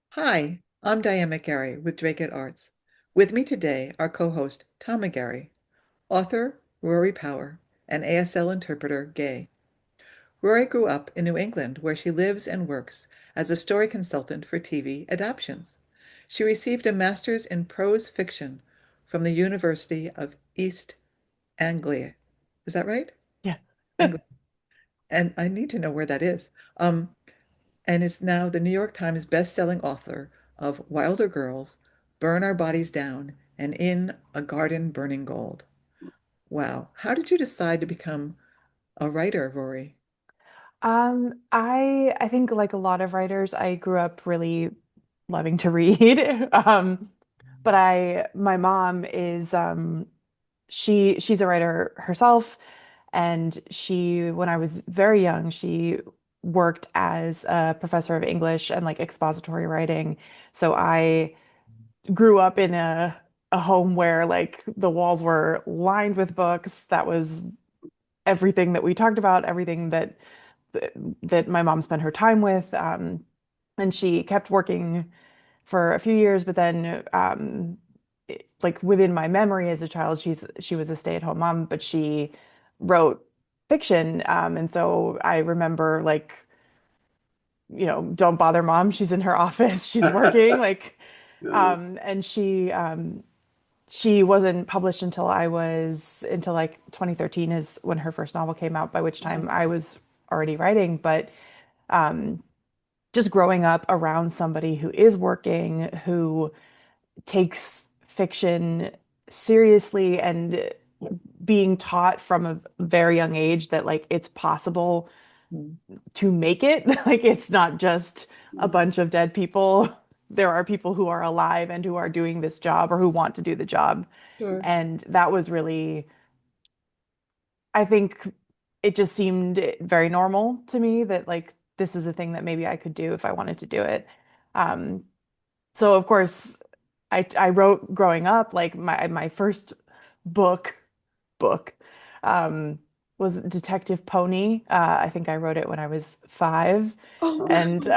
Hi, I'm Diane McGarry with Drake at Arts. With me today are co-host Tom McGarry, author Rory Power, and ASL interpreter Gay. Rory grew up in New England where she lives and works as a story consultant for TV adaptations. She received a master's in prose fiction from the University of East Anglia. Is that right? Yeah. Anglia. And I need to know where that is. And is now the New York Times best-selling author of Wilder Girls, Burn Our Bodies Down, and In a Garden Burning Gold. Wow. How did you decide to become a writer, Rory? I think like a lot of writers, I grew up really loving to read. But my mom is she's a writer herself, and when I was very young, she worked as a professor of English and like expository writing. So I grew up in a home where like the walls were lined with books. That was everything that we talked about, everything that my mom spent her time with. And she kept working for a few years, but then like within my memory as a child, she was a stay-at-home mom, but she wrote fiction. And so I remember like, don't bother mom, she's in her office, she's working, like, and she wasn't published until like 2013 is when her first novel came out, by which time Wow. I was already writing. But um, just growing up around somebody who is working, who takes fiction seriously, and being taught from a very young age that like it's possible Mm, to make it. Like it's not just a mm, bunch of dead people. There are people who are alive and who are doing this job or who want to do the job. sure. And that was really, I think it just seemed very normal to me that like this is a thing that maybe I could do if I wanted to do it. Um, so of course I wrote growing up, like my first book book um, was Detective Pony. I think I wrote it when I was 5, Oh, and wow.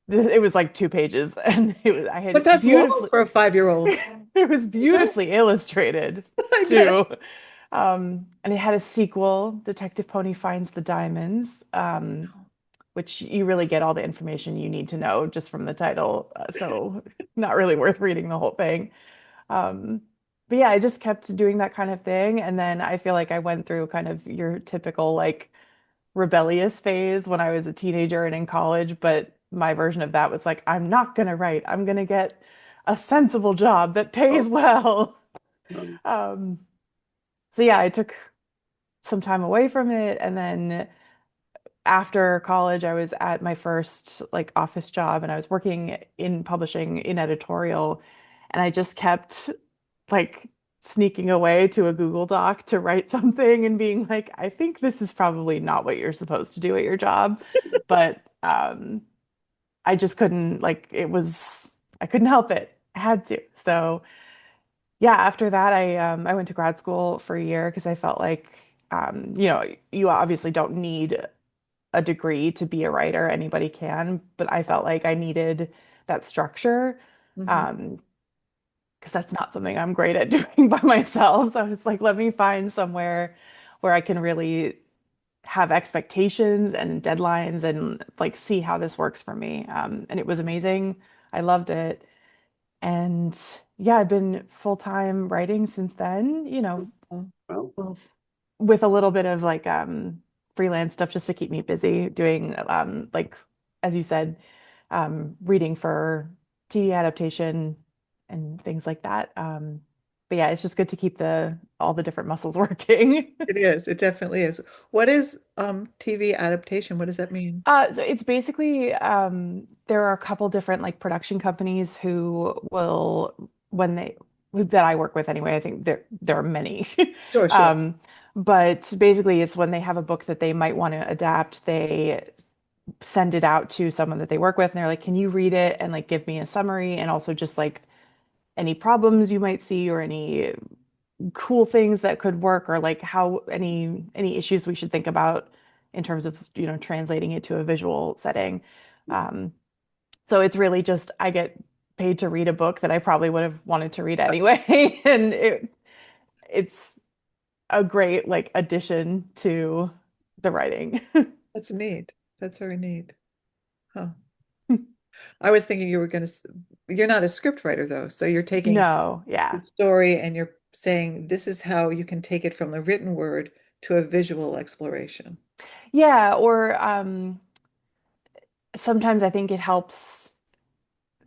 it was like 2 pages, and I But had that's long for a 5-year-old. it was Yeah, beautifully illustrated I bet. too. And it had a sequel, Detective Pony Finds the Diamonds, which you really get all the information you need to know just from the title. So not really worth reading the whole thing. Um, but yeah, I just kept doing that kind of thing. And then I feel like I went through kind of your typical like rebellious phase when I was a teenager and in college. But my version of that was like, I'm not going to write. I'm going to get a sensible job that pays Oh, well. Um, so yeah, I took some time away from it. And then after college, I was at my first like office job, and I was working in publishing in editorial. And I just kept like sneaking away to a Google Doc to write something and being like, I think this is probably not what you're supposed to do at your job. But I just couldn't, like, I couldn't help it. I had to. So yeah, after that, I went to grad school for a year because I felt like, you obviously don't need a degree to be a writer. Anybody can, but I felt like I needed that structure. mhm. Um, because that's not something I'm great at doing by myself. So I was like, let me find somewhere where I can really have expectations and deadlines and like see how this works for me. And it was amazing. I loved it. And yeah, I've been full-time writing since then, with, with a little bit of like freelance stuff just to keep me busy doing like as you said, reading for TV adaptation and things like that. But yeah, it's just good to keep the all the different muscles working. It is. It definitely is. What is TV adaptation? What does that mean? So it's basically there are a couple different like production companies who will when they that I work with anyway. I think there are many. Sure, sure. Um, but basically it's when they have a book that they might want to adapt, they send it out to someone that they work with, and they're like, "Can you read it and like give me a summary and also just like any problems you might see or any cool things that could work or like how any issues we should think about in terms of translating it to a visual setting." Um, So it's really just I get paid to read a book that I probably would have wanted to read anyway. And it's a great like addition to the writing. That's neat. That's very neat. Huh. I was thinking you were going to, you're not a script writer though. So you're taking No, the yeah. story and you're saying this is how you can take it from the written word to a visual exploration. Yeah, or sometimes I think it helps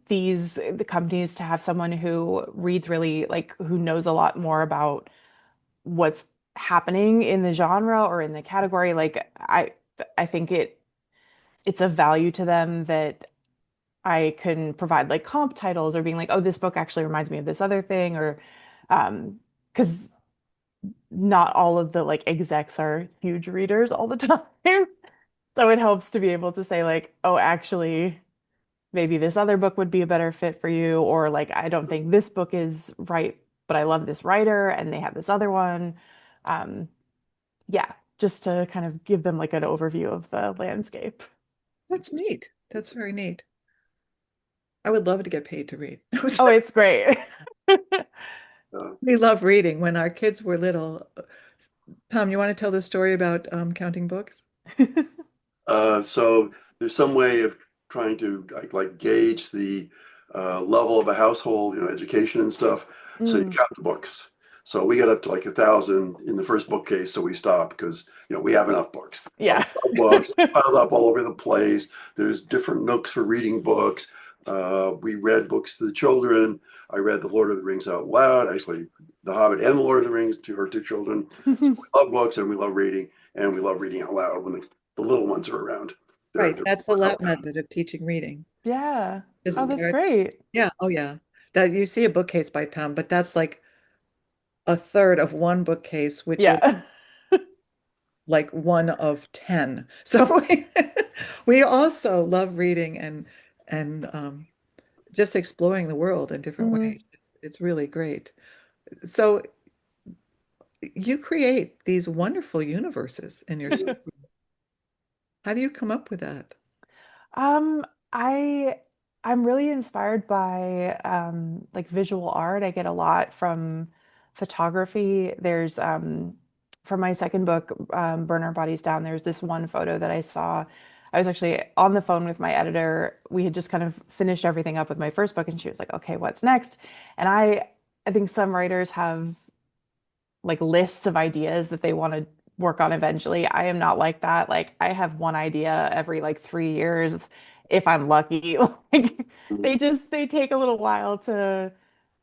the companies to have someone who reads really like who knows a lot more about what's happening in the genre or in the category. Like I think it's a value to them that I can provide like comp titles or being like, oh, this book actually reminds me of this other thing, or because not all of the like execs are huge readers all the time. So it helps to be able to say like, oh, actually, maybe this other book would be a better fit for you, or like, I don't think this book is right, but I love this writer and they have this other one. Um, yeah, just to kind of give them like an overview of the landscape. That's neat. That's very neat. I would love to get paid to read. Oh, it's great. Uh, We love reading. When our kids were little, Tom, you want to tell the story about counting books? so there's some way of trying to like gauge the level of a household, education and stuff. So you Mm, count the books. So we got up to like 1,000 in the first bookcase, so we stopped because we have enough books. A yeah. lot of books piled up all over the place. There's different nooks for reading books. We read books to the children. I read The Lord of the Rings out loud. Actually, The Hobbit and The Lord of the Rings to her two children. So we love books and we love reading, and we love reading out loud when the little ones are around. Right. They're That's the more lab helpful. method of teaching reading. Yeah. Just Oh, that's start. great. Yeah. Oh, yeah. That you see a bookcase by Tom, but that's like a third of one bookcase, which is Yeah. like one of 10. So we also love reading and just exploring the world in different Mm. ways. It's really great. So you create these wonderful universes in your story. How do you come up with that? Um, I I'm really inspired by like visual art. I get a lot from photography. There's for my second book, Burn Our Bodies Down, there's this one photo that I saw. I was actually on the phone with my editor. We had just kind of finished everything up with my first book, and she was like, "Okay, what's next?" And I think some writers have like lists of ideas that they want to work on eventually. I am not like that. Like I have one idea every like 3 years if I'm lucky. Like they take a little while to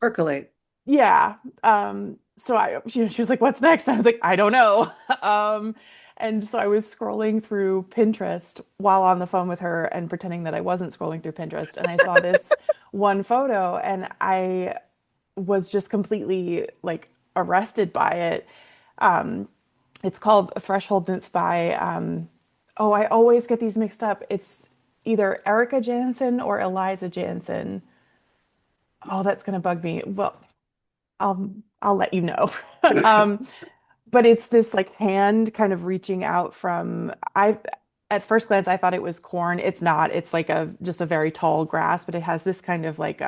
Percolate. yeah. So she was like, "What's next?" I was like, "I don't know." Um and so I was scrolling through Pinterest while on the phone with her and pretending that I wasn't scrolling through Pinterest and I saw this one photo and I was just completely like arrested by it. Um, it's called Threshold and it's by, oh, I always get these mixed up. It's either Erica Jansen or Eliza Jansen. Oh, that's gonna bug me. Well, I'll let you know. Um, but it's this like hand kind of reaching out from I at first glance I thought it was corn. It's not. It's like a just a very tall grass, but it has this kind of like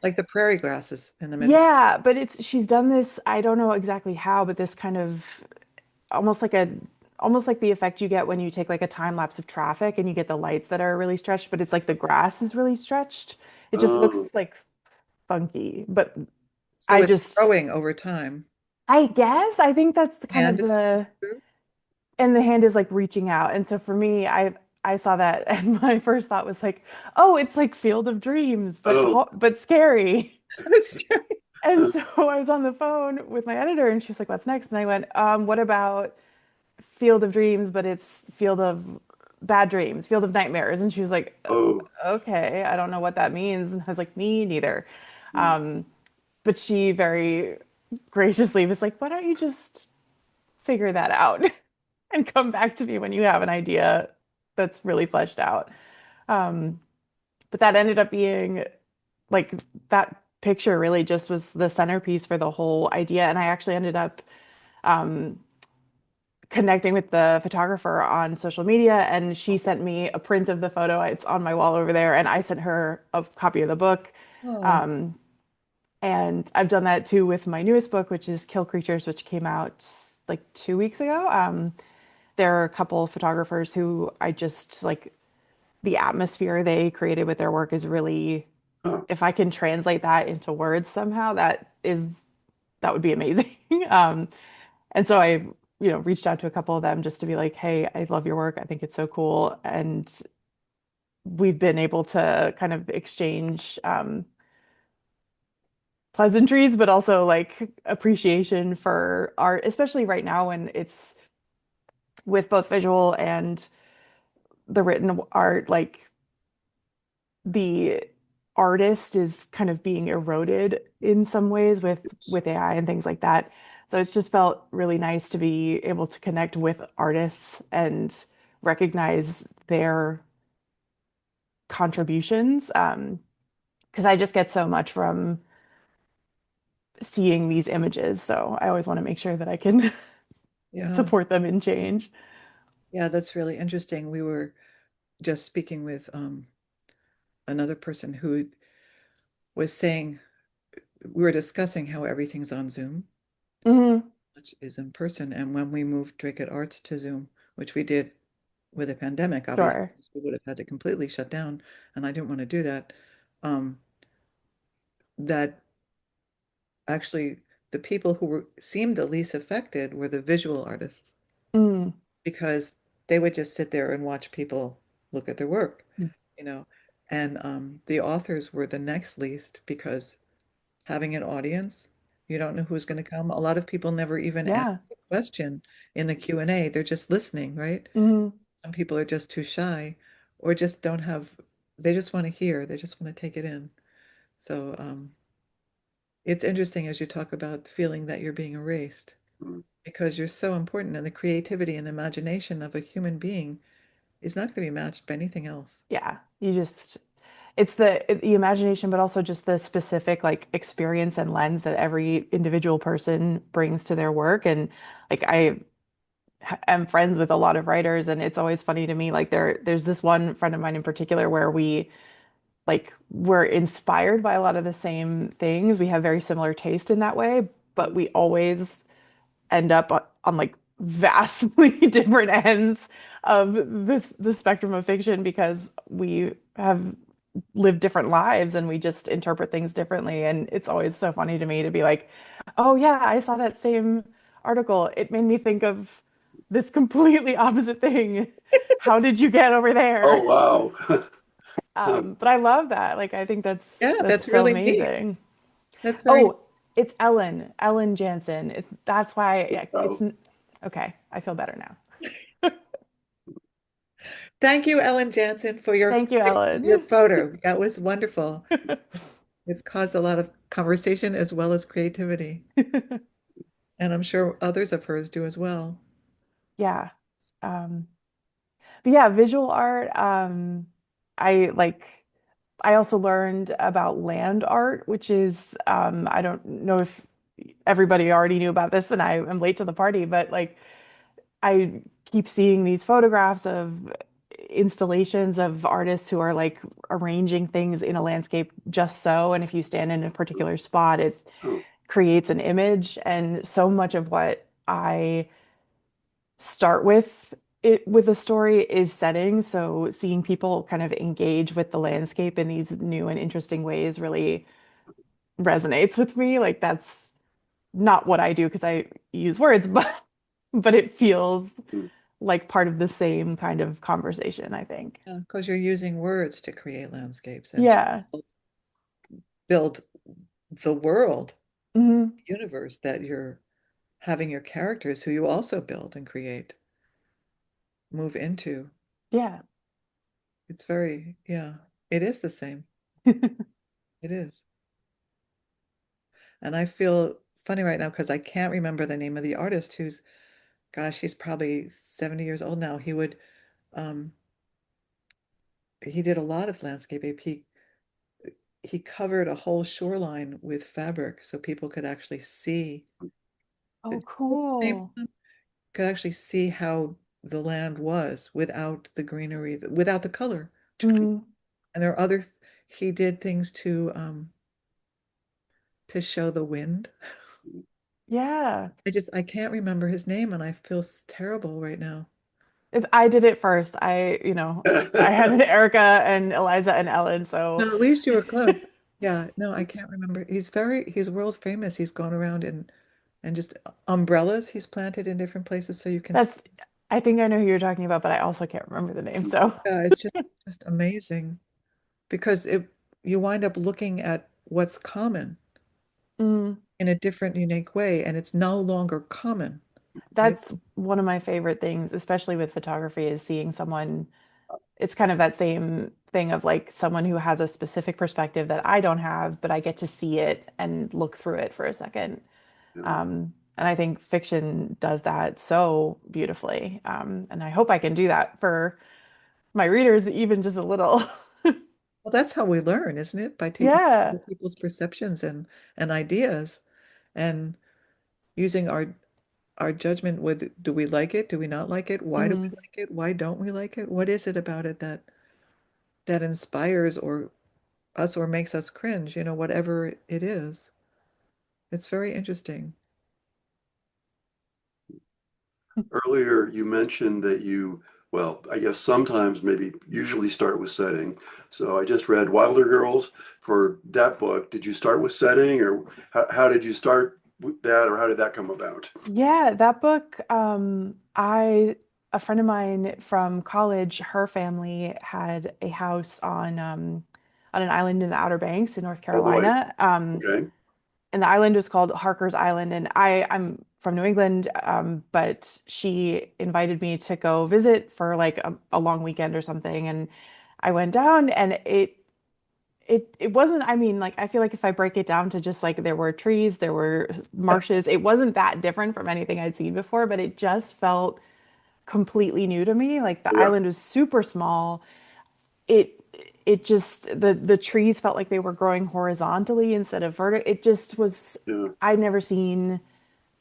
Like the prairie grasses in the Midwest. yeah, but it's she's done this, I don't know exactly how, but this kind of almost like a almost like the effect you get when you take like a time lapse of traffic and you get the lights that are really stretched, but it's like the grass is really stretched. It just looks Um, like funky. But So I it's just growing over time. I guess I think that's the kind And of is the through. and the hand is like reaching out. And so for me, I saw that and my first thought was like, oh, it's like Field of Dreams, oh, but scary. It's scary. And so I was on the phone with my editor and she was like, what's next? And I went, what about Field of Dreams, but it's Field of Bad Dreams, Field of Nightmares. And she was like, oh. okay, I don't know what that means. And I was like, me neither. Um, but she very graciously was like, why don't you just figure that out and come back to me when you have an idea that's really fleshed out. Um, but that ended up being like that picture really just was the centerpiece for the whole idea. And I actually ended up connecting with the photographer on social media, and she sent me a print of the photo. It's on my wall over there, and I sent her a copy of the book. Oh, Um, and I've done that too with my newest book, which is Kill Creatures, which came out like 2 weeks ago. There are a couple photographers who I just like the atmosphere they created with their work is really, Huh. if I can translate that into words somehow, that would be amazing. And so I, reached out to a couple of them just to be like, hey, I love your work. I think it's so cool. And we've been able to kind of exchange pleasantries, but also like appreciation for art, especially right now when it's with both visual and the written art, like the artist is kind of being eroded in some ways with AI and things like that. So it's just felt really nice to be able to connect with artists and recognize their contributions. Because I just get so much from seeing these images. So I always want to make sure that I can yeah. support them in change. Yeah, that's really interesting. We were just speaking with another person who was saying we were discussing how everything's on Zoom, Hmm. which is in person. And when we moved Drake at Arts to Zoom, which we did with a pandemic, obviously, Sure. we would have had to completely shut down, and I didn't want to do that. Um, that actually the people who were seemed the least affected were the visual artists Mm. because they would just sit there and watch people look at their work, you know. And the authors were the next least because having an audience, you don't know who's going to come. A lot of people never even ask Yeah. a question in the Q&A. They're just listening, right? Hmm. Some people are just too shy or just don't have, they just want to hear, they just want to take it in. So it's interesting as you talk about feeling that you're being erased Mm. because you're so important and the creativity and the imagination of a human being is not going to be matched by anything else. Yeah. It's the imagination, but also just the specific like experience and lens that every individual person brings to their work. And like am friends with a lot of writers, and it's always funny to me. Like there's this one friend of mine in particular where we're inspired by a lot of the same things. We have very similar taste in that way, but we always end up on like vastly different ends of the spectrum of fiction because we have lived different lives and we just interpret things differently. And it's always so funny to me to be like, oh yeah, I saw that same article. It made me think of this completely opposite thing. How did you get over Oh, there? wow. But I love that. Like I think that's Yeah, that's that's so really neat. amazing. That's very neat. Oh, it's Ellen Jansen. That's why yeah, Oh, okay. I feel better now. Thank you, Ellen Jansen, for Thank you, your Ellen. photo. That was wonderful. It's caused a lot of conversation as well as creativity. And I'm sure others of hers do as well. Yeah. Um, but yeah, visual art. I like I also learned about land art, which is I don't know if everybody already knew about this and I am late to the party, but like I keep seeing these photographs of installations of artists who are like arranging things in a landscape just so. And if you stand in a particular spot, it oh, creates an image. And so much of what I start with a story is setting. So seeing people kind of engage with the landscape in these new and interesting ways really resonates with me. Like that's not what I do because I use words, but it feels mm, like part of the same kind of conversation, I think. Yeah, because you're using words to create landscapes and to Yeah. build the world, Hmm. universe that you're having your characters who you also build and create move into. Yeah. It's very, yeah, it is the same. It is. And I feel funny right now because I can't remember the name of the artist who's, gosh, he's probably 70 years old now. Um, he did a lot of landscape. He covered a whole shoreline with fabric so people could actually see the, Oh, what's the name cool. of him? could actually see how the land was without the greenery, without the color. Mm, And there are other, he did things to show the wind. yeah. I can't remember his name and I feel terrible right now. I did it first. I had Erica and Eliza and Ellen, so Well, at least you were close. Yeah, no, I can't remember. He's world famous. He's gone around and just umbrellas he's planted in different places so you can see. that's I think I know who you're talking about, but I also can't remember the name. So, Yeah, it's just amazing because it you wind up looking at what's common mm, in a different, unique way, and it's no longer common, right? that's one of my favorite things, especially with photography, is seeing someone. It's kind of that same thing of like someone who has a specific perspective that I don't have, but I get to see it and look through it for a second. Yeah. And I think fiction does that so beautifully. And I hope I can do that for my readers, even just a little. Well, that's how we learn, isn't it? By taking Yeah. other people's perceptions and ideas and using our judgment with do we like it? Do we not like it? Why do we Mm. like it? Why don't we like it? What is it about it that inspires or us or makes us cringe, whatever it is. It's very interesting. Earlier, you mentioned that well, I guess sometimes, maybe usually start with setting. So I just read Wilder Girls for that book. Did you start with setting, or how did you start with that, or how did that come about? Yeah, that book, a friend of mine from college, her family had a house on an island in the Outer Banks in North Oh boy. Carolina. Okay. And the island was called Harker's Island. And I'm from New England, but she invited me to go visit for like a long weekend or something. And I went down and it wasn't, I mean, like I feel like if I break it down to just like there were trees, there were marshes, it wasn't that different from anything I'd seen before, but it just felt completely new to me. Like the Yeah. island was super small. It it just the trees felt like they were growing horizontally instead of vertical. It just was Yeah. I'd never seen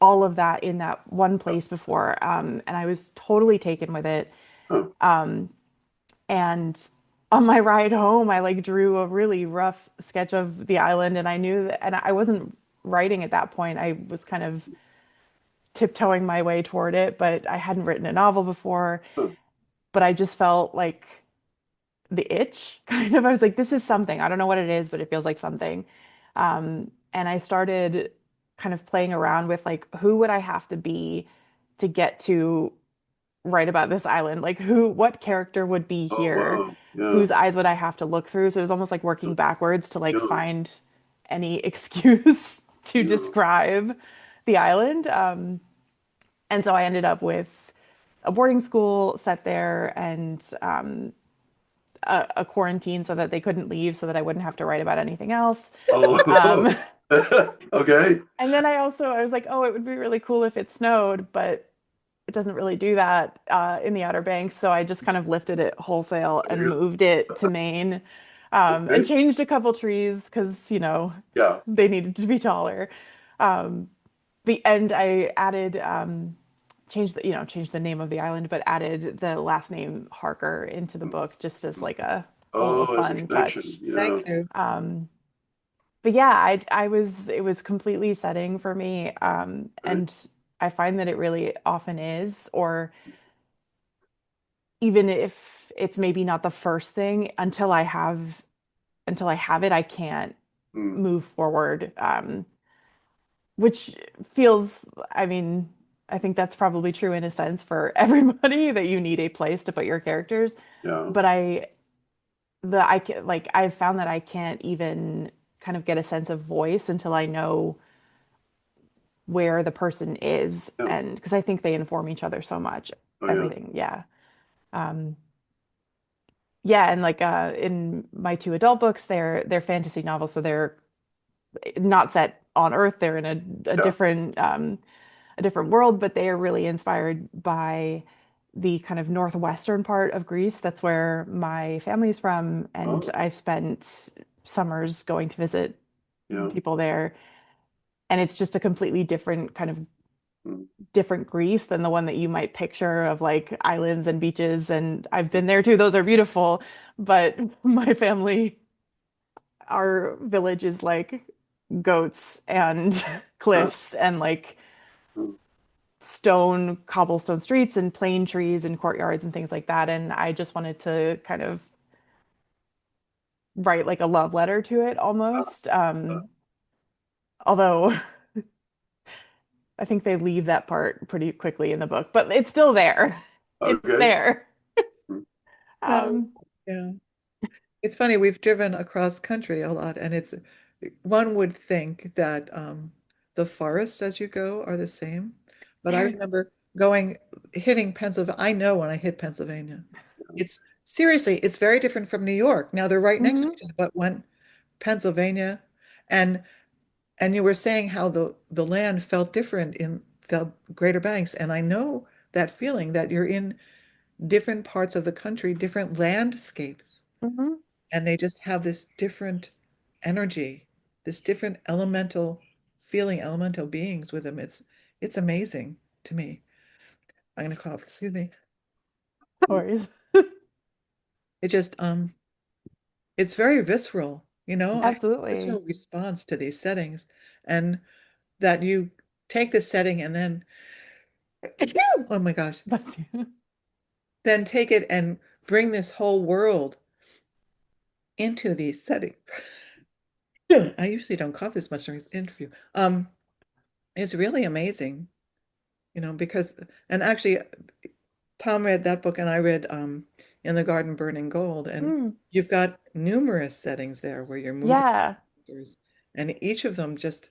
all of that in that one place before. And I was totally taken with it. Oh, And on my ride home, I like drew a really rough sketch of the island, and I knew that, and I wasn't writing at that point. I was kind of tiptoeing my way toward it, but I hadn't written a novel before. oh, But I just felt like the itch, kind of. I was like, this is something. I don't know what it is, but it feels like something. And I started kind of playing around with like, who would I have to be to get to write about this island? Like what character would be oh, here? wow. Yeah. Whose eyes would I have to look through? So it was almost like working backwards to like Yeah. find any excuse to Yeah. describe the island. And so I ended up with a boarding school set there and a quarantine so that they couldn't leave so that I wouldn't have to write about anything else. Oh, Um, okay. and then I was like, oh, it would be really cool if it snowed, but it doesn't really do that in the Outer Banks. So I just kind of lifted it wholesale and moved it to Maine, and Okay. changed a couple trees because, Yeah. they needed to be taller. Um, and I added, changed the name of the island, but added the last name Harker into the book just as like a little Oh, as a fun connection. touch. Thank Yeah. you. But yeah, it was completely setting for me. Right. And I find that it really often is, or even if it's maybe not the first thing until I have it, I can't Mm. move forward. Which feels, I mean, I think that's probably true in a sense for everybody that you need a place to put your characters. Yeah. But I've found that I can't even kind of get a sense of voice until I know where the person is, Yeah. and because I think they inform each other so much, Oh, yeah. everything. Yeah. Um, yeah, and like in my two adult books, they're fantasy novels, so they're not set on Earth. They're in Yeah. a different world, but they are really inspired by the kind of northwestern part of Greece. That's where my family's from, and Oh, I've spent summers going to visit yeah. people there. And it's just a completely different kind of Mm. different Greece than the one that you might picture of like islands and beaches. And I've been there too. Those are beautiful. But my family, our village is like goats and Uh, cliffs and like mm. stone, cobblestone streets and plane trees and courtyards and things like that. And I just wanted to kind of write like a love letter to it almost. Uh, Although I think they leave that part pretty quickly in the book, but it's still there. It's okay. there. Mm. No, Um, yeah. It's funny, we've driven across country a lot, and it's one would think that the forests as you go are the same. But I remember going hitting Pennsylvania. I know when I hit Pennsylvania. It's seriously, it's very different from New York. Now they're right next to mhm, each other, but when Pennsylvania and and you were saying how the land felt different in the Greater Banks, and I know that feeling that you're in different parts of the country, different landscapes, mhm. and they just have this different energy, this different elemental feeling, elemental beings with them. It's amazing to me. I'm gonna cough, excuse me. Stories. It just it's very visceral, I have a Absolutely. visceral response to these settings, and that you take the setting and then oh my gosh, That's you. then take it and bring this whole world into these settings. I usually don't cough this much during this interview. It's really amazing, because and actually Tom read that book and I read In the Garden Burning Gold, and Mm, you've got numerous settings there where you're moving yeah. characters, and each of them just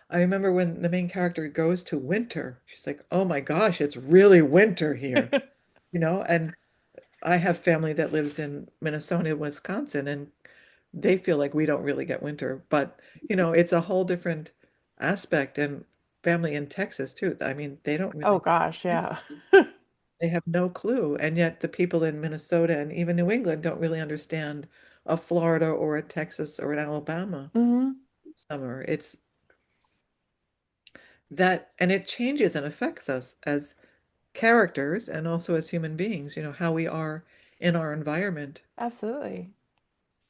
I remember when the main character goes to winter, she's like, "Oh my gosh, it's really winter here." And I have family that lives in Minnesota, Wisconsin, and they feel like we don't really get winter, but it's a whole different aspect. And family in Texas too. I mean, they don't Oh really gosh, yeah. they have no clue. And yet the people in Minnesota and even New England don't really understand a Florida or a Texas or an Alabama Hmm. summer. It's that, and it changes and affects us as characters and also as human beings, how we are in our environment. Absolutely.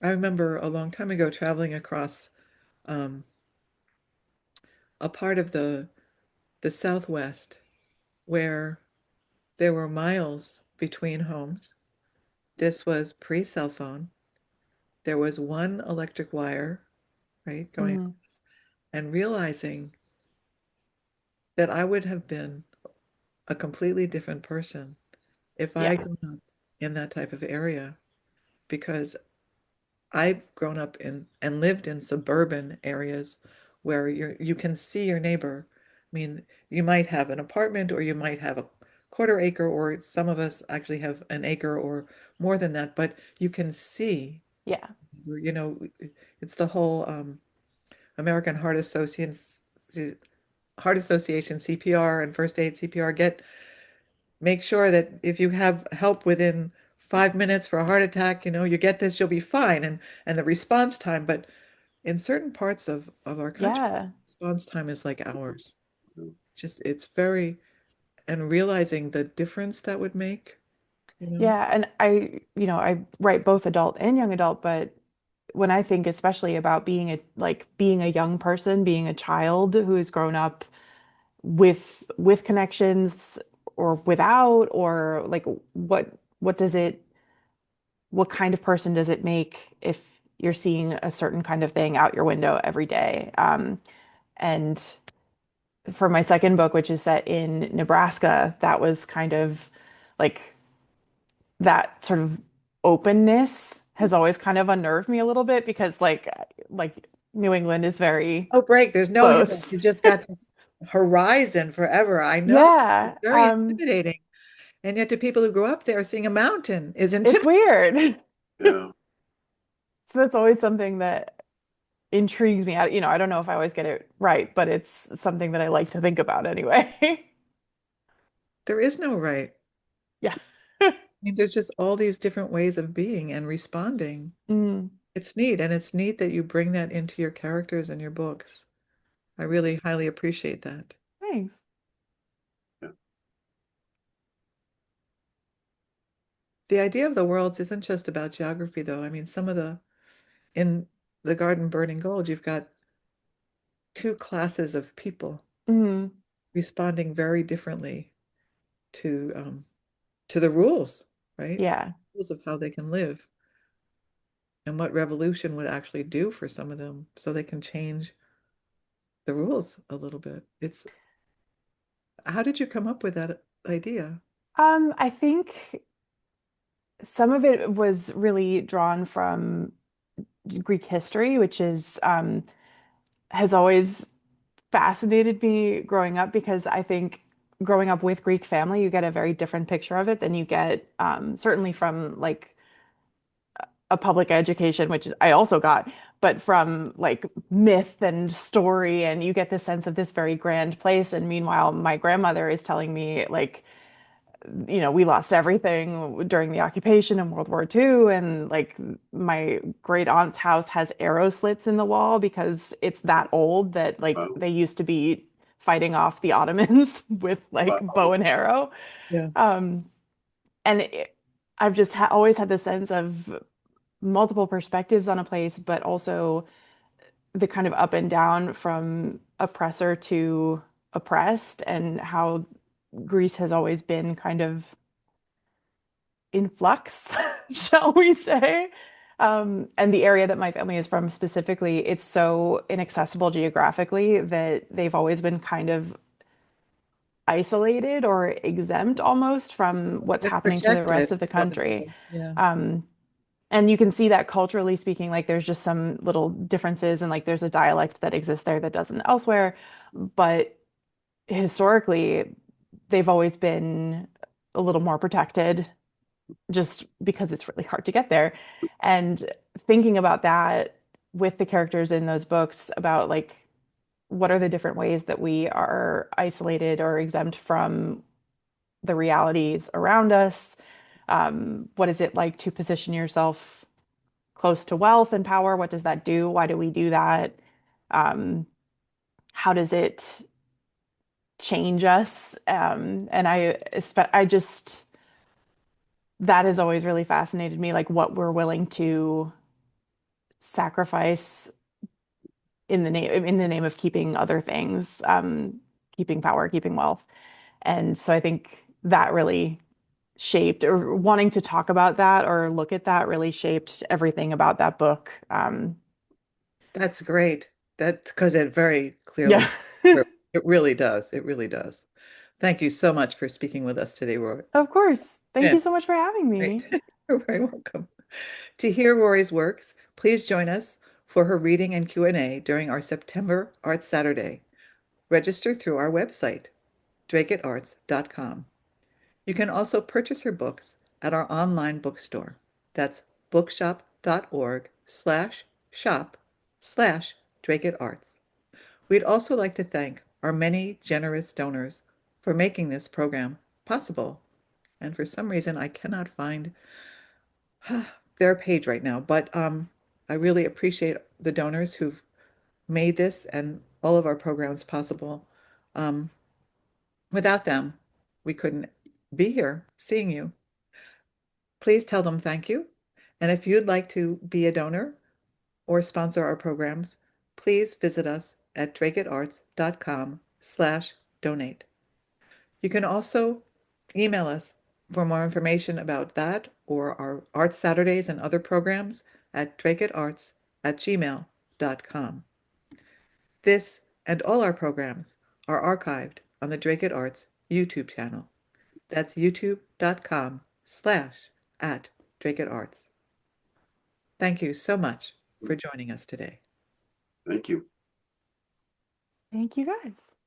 I remember a long time ago traveling across um, a part of the Southwest where there were miles between homes. This was pre-cell phone. There was one electric wire, right, going Mm, across, and realizing that I would have been a completely different person if I had yeah. grown up in that type of area, because I've grown up in and lived in suburban areas where you can see your neighbor. I mean, you might have an apartment or you might have a quarter acre, or some of us actually have an acre or more than that, but you can see, Yeah. you know, it's the whole American Heart Association CPR and first aid CPR. Make sure that if you have help within 5 minutes for a heart attack, you get this, you'll be fine. And the response time, but in certain parts of our country, Yeah. response time is like hours. Just it's very and realizing the difference that would make. Yeah. And I write both adult and young adult, but when I think especially about being a young person, being a child who has grown up with connections or without, or like what does it what kind of person does it make if you're seeing a certain kind of thing out your window every day? And for my second book, which is set in Nebraska, that was kind of like that sort of openness has always kind of unnerved me a little bit because like New England is very Oh, break, there's no hills. close. You just got this horizon forever. I know. It's Yeah, very intimidating. And yet to people who grew up there, seeing a mountain is it's intimidating. weird. Yeah. So that's always something that intrigues me. I don't know if I always get it right, but it's something that I like to think about anyway. There is no right. Yeah. I mean, there's just all these different ways of being and responding. Mm, It's neat, and it's neat that you bring that into your characters and your books. I really highly appreciate that. Thanks. Yeah. The idea of the worlds isn't just about geography, though. I mean, in the Garden Burning Gold, you've got two classes of people Hmm. responding very differently to the rules, right? Yeah. Rules of how they can live and what revolution would actually do for some of them so they can change the rules a little bit. It's How did you come up with that idea? I think some of it was really drawn from Greek history, which is has always fascinated me growing up because I think growing up with Greek family, you get a very different picture of it than you get certainly from like a public education, which I also got, but from like myth and story, and you get this sense of this very grand place. And meanwhile, my grandmother is telling me like, you know, we lost everything during the occupation in World War II. And like my great aunt's house has arrow slits in the wall because it's that old that like Wow. they used to be fighting off the Ottomans with like bow Wow. and arrow. Yeah, Um, and I've just always had the sense of multiple perspectives on a place, but also the kind of up and down from oppressor to oppressed, and how Greece has always been kind of in flux, shall we say. And the area that my family is from specifically, it's so inaccessible geographically that they've always been kind of isolated or exempt almost from what's it's happening to the rest protected, of the country. probably. Yeah, Um, and you can see that culturally speaking, like there's just some little differences, and like there's a dialect that exists there that doesn't elsewhere. But historically, they've always been a little more protected just because it's really hard to get there. And thinking about that with the characters in those books about like what are the different ways that we are isolated or exempt from the realities around us? What is it like to position yourself close to wealth and power? What does that do? Why do we do that? Um, how does it change us? And I just, that has always really fascinated me, like what we're willing to sacrifice in the name of keeping other things, keeping power, keeping wealth. And so I think that really shaped, or wanting to talk about that or look at that really shaped everything about that book. that's great. That's because it very Yeah. clearly, it really does. It really does. Thank you so much for speaking with us today, Rory. Of course. Thank Yeah, you so much for having great. me. You're very welcome. To hear Rory's works, please join us for her reading and Q&A during our September Arts Saturday. Register through our website, drakeittarts.com. You can also purchase her books at our online bookstore. That's bookshop.org/shop/drakeItarts. We'd also like to thank our many generous donors for making this program possible. And for some reason, I cannot find their page right now, but I really appreciate the donors who've made this and all of our programs possible. Um, Without them, we couldn't be here seeing you. Please tell them thank you. And if you'd like to be a donor or sponsor our programs, please visit us at drakeitarts.com/donate. You can also email us for more information about that or our Art Saturdays and other programs at drakeitarts@gmail.com. This and all our programs are archived on the Drake It Arts YouTube channel. That's youtube.com/at Drake It Arts. Thank you so much for joining us today. Thank you. Thank you guys.